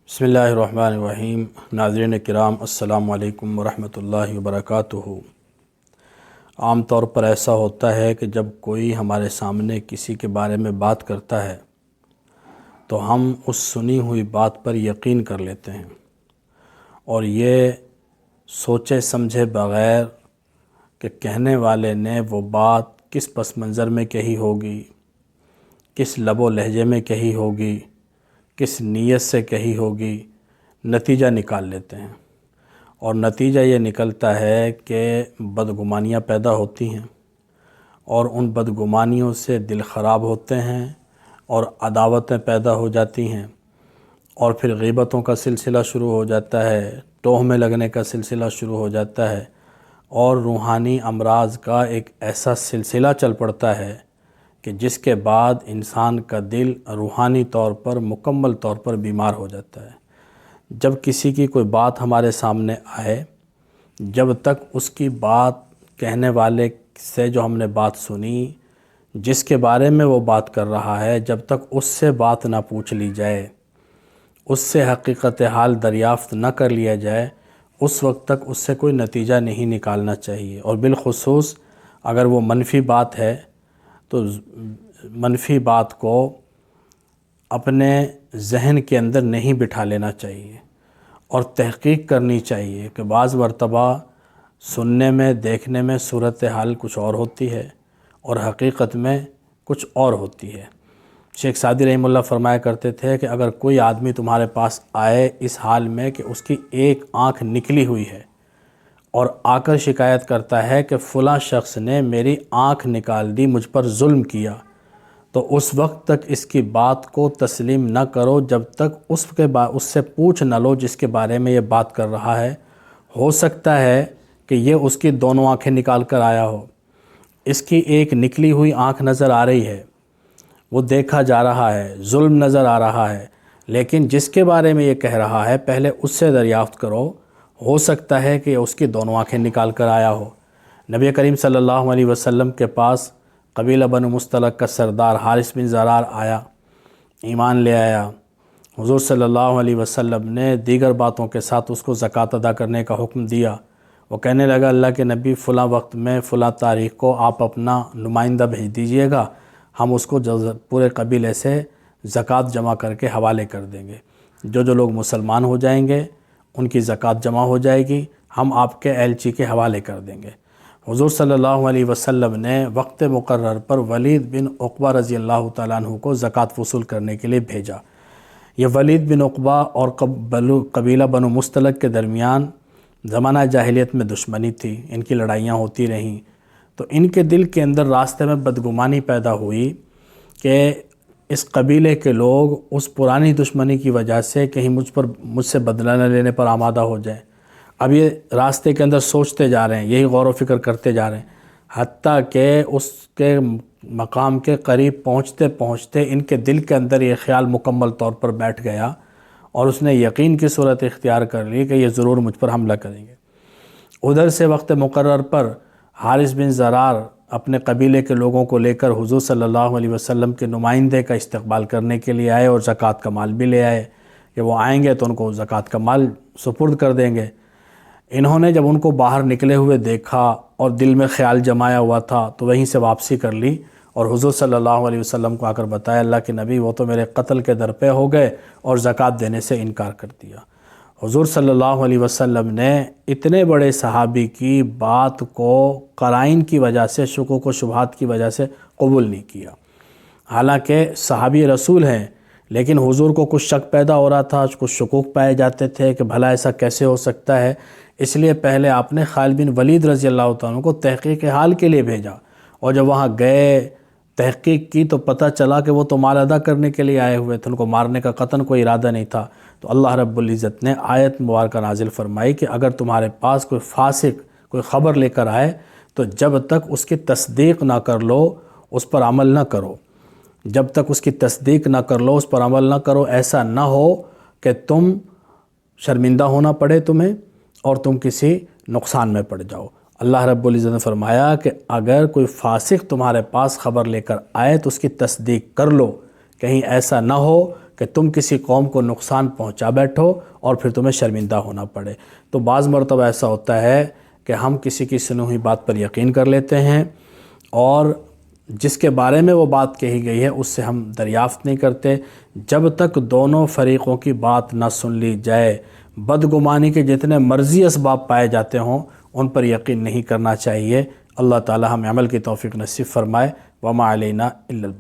بسم اللہ الرحمن الرحیم۔ ناظرین کرام، السلام علیکم ورحمۃ اللہ وبرکاتہ۔ عام طور پر ایسا ہوتا ہے کہ جب کوئی ہمارے سامنے کسی کے بارے میں بات کرتا ہے تو ہم اس سنی ہوئی بات پر یقین کر لیتے ہیں اور یہ سوچے سمجھے بغیر کہ کہنے والے نے وہ بات کس پس منظر میں کہی ہوگی، کس لب و لہجے میں کہی ہوگی، کس نیت سے کہی ہوگی، نتیجہ نکال لیتے ہیں۔ اور نتیجہ یہ نکلتا ہے کہ بدگمانیاں پیدا ہوتی ہیں اور ان بدگمانیوں سے دل خراب ہوتے ہیں اور عداوتیں پیدا ہو جاتی ہیں، اور پھر غیبتوں کا سلسلہ شروع ہو جاتا ہے، تہمیں لگنے کا سلسلہ شروع ہو جاتا ہے، اور روحانی امراض کا ایک ایسا سلسلہ چل پڑتا ہے کہ جس کے بعد انسان کا دل روحانی طور پر مکمل طور پر بیمار ہو جاتا ہے۔ جب کسی کی کوئی بات ہمارے سامنے آئے، جب تک اس کی بات کہنے والے سے جو ہم نے بات سنی، جس کے بارے میں وہ بات کر رہا ہے، جب تک اس سے بات نہ پوچھ لی جائے، اس سے حقیقت حال دریافت نہ کر لیا جائے، اس وقت تک اس سے کوئی نتیجہ نہیں نکالنا چاہیے۔ اور بالخصوص اگر وہ منفی بات ہے تو منفی بات کو اپنے ذہن کے اندر نہیں بٹھا لینا چاہیے اور تحقیق کرنی چاہیے کہ بعض مرتبہ سننے میں، دیکھنے میں صورتحال کچھ اور ہوتی ہے اور حقیقت میں کچھ اور ہوتی ہے۔ شیخ سعدی رحمہ اللہ فرمایا کرتے تھے کہ اگر کوئی آدمی تمہارے پاس آئے اس حال میں کہ اس کی ایک آنکھ نکلی ہوئی ہے اور آ کر شکایت کرتا ہے کہ فلاں شخص نے میری آنکھ نکال دی، مجھ پر ظلم کیا، تو اس وقت تک اس کی بات کو تسلیم نہ کرو جب تک اس سے پوچھ نہ لو جس کے بارے میں یہ بات کر رہا ہے۔ ہو سکتا ہے کہ یہ اس کی دونوں آنکھیں نکال کر آیا ہو، اس کی ایک نکلی ہوئی آنکھ نظر آ رہی ہے، وہ دیکھا جا رہا ہے، ظلم نظر آ رہا ہے، لیکن جس کے بارے میں یہ کہہ رہا ہے پہلے اس سے دریافت کرو۔ ہو سکتا ہے کہ اس کی دونوں آنکھیں نکال کر آیا ہو۔ نبی کریم صلی اللہ علیہ وسلم کے پاس قبیلہ بنو مستلق کا سردار حارث بن زرار آیا، ایمان لے آیا۔ حضور صلی اللہ علیہ وسلم نے دیگر باتوں کے ساتھ اس کو زکوٰۃ ادا کرنے کا حکم دیا۔ وہ کہنے لگا، اللہ کے نبی، فلاں وقت میں فلاں تاریخ کو آپ اپنا نمائندہ بھیج دیجئے گا، ہم اس کو پورے قبیلے سے زکوٰۃ جمع کر کے حوالے کر دیں گے۔ جو لوگ مسلمان ہو جائیں گے ان کی زکوٰۃ جمع ہو جائے گی، ہم آپ کے ایلچی کے حوالے کر دیں گے۔ حضور صلی اللہ علیہ وسلم نے وقت مقرر پر ولید بن عقبہ رضی اللہ تعالیٰ عنہ کو زکوٰۃ وصول کرنے کے لیے بھیجا۔ یہ ولید بن عقبہ اور قبیلہ بنو مستلق کے درمیان زمانہ جاہلیت میں دشمنی تھی، ان کی لڑائیاں ہوتی رہیں، تو ان کے دل کے اندر راستے میں بدگمانی پیدا ہوئی کہ اس قبیلے کے لوگ اس پرانی دشمنی کی وجہ سے کہیں مجھ سے بدلہ نہ لینے پر آمادہ ہو جائیں۔ اب یہ راستے کے اندر سوچتے جا رہے ہیں، یہی غور و فکر کرتے جا رہے ہیں، حتیٰ کہ اس کے مقام کے قریب پہنچتے پہنچتے ان کے دل کے اندر یہ خیال مکمل طور پر بیٹھ گیا اور اس نے یقین کی صورت اختیار کر لی کہ یہ ضرور مجھ پر حملہ کریں گے۔ ادھر سے وقت مقرر پر حارث بن زرار اپنے قبیلے کے لوگوں کو لے کر حضور صلی اللہ علیہ وسلم کے نمائندے کا استقبال کرنے کے لیے آئے اور زکوٰۃ کا مال بھی لے آئے کہ وہ آئیں گے تو ان کو زکوٰۃ کا مال سپرد کر دیں گے۔ انہوں نے جب ان کو باہر نکلے ہوئے دیکھا اور دل میں خیال جمایا ہوا تھا تو وہیں سے واپسی کر لی اور حضور صلی اللہ علیہ وسلم کو آ کر بتایا، اللہ کے نبی، وہ تو میرے قتل کے در پہ ہو گئے اور زکوٰۃ دینے سے انکار کر دیا۔ حضور صلی اللہ علیہ وسلم نے اتنے بڑے صحابی کی بات کو قرائن کی وجہ سے، شکوک و شبہات کی وجہ سے قبول نہیں کیا۔ حالانکہ صحابی رسول ہیں، لیکن حضور کو کچھ شک پیدا ہو رہا تھا، کچھ شکوک پائے جاتے تھے کہ بھلا ایسا کیسے ہو سکتا ہے۔ اس لیے پہلے آپ نے خالد بن ولید رضی اللہ تعالیٰ کو تحقیق حال کے لیے بھیجا، اور جب وہاں گئے تحقیق کی تو پتہ چلا کہ وہ تو مال ادا کرنے کے لیے آئے ہوئے تھے، ان کو مارنے کا قطعاً کوئی ارادہ نہیں تھا۔ تو اللہ رب العزت نے آیت مبارکہ نازل فرمائی کہ اگر تمہارے پاس کوئی فاسق کوئی خبر لے کر آئے تو جب تک اس کی تصدیق نہ کر لو اس پر عمل نہ کرو، جب تک اس کی تصدیق نہ کر لو اس پر عمل نہ کرو۔ ایسا نہ ہو کہ تم شرمندہ ہونا پڑے تمہیں اور تم کسی نقصان میں پڑ جاؤ۔ اللہ رب العزت نے فرمایا کہ اگر کوئی فاسق تمہارے پاس خبر لے کر آئے تو اس کی تصدیق کر لو، کہیں ایسا نہ ہو کہ تم کسی قوم کو نقصان پہنچا بیٹھو اور پھر تمہیں شرمندہ ہونا پڑے۔ تو بعض مرتبہ ایسا ہوتا ہے کہ ہم کسی کی سنی ہوئی بات پر یقین کر لیتے ہیں اور جس کے بارے میں وہ بات کہی گئی ہے اس سے ہم دریافت نہیں کرتے جب تک دونوں فریقوں کی بات نہ سن لی جائے۔ بدگمانی کے جتنے مرضی اسباب پائے جاتے ہوں ان پر یقین نہیں کرنا چاہیے۔ اللہ تعالی ہمیں عمل کی توفیق نصیب فرمائے۔ وما علینا الا البلاغ۔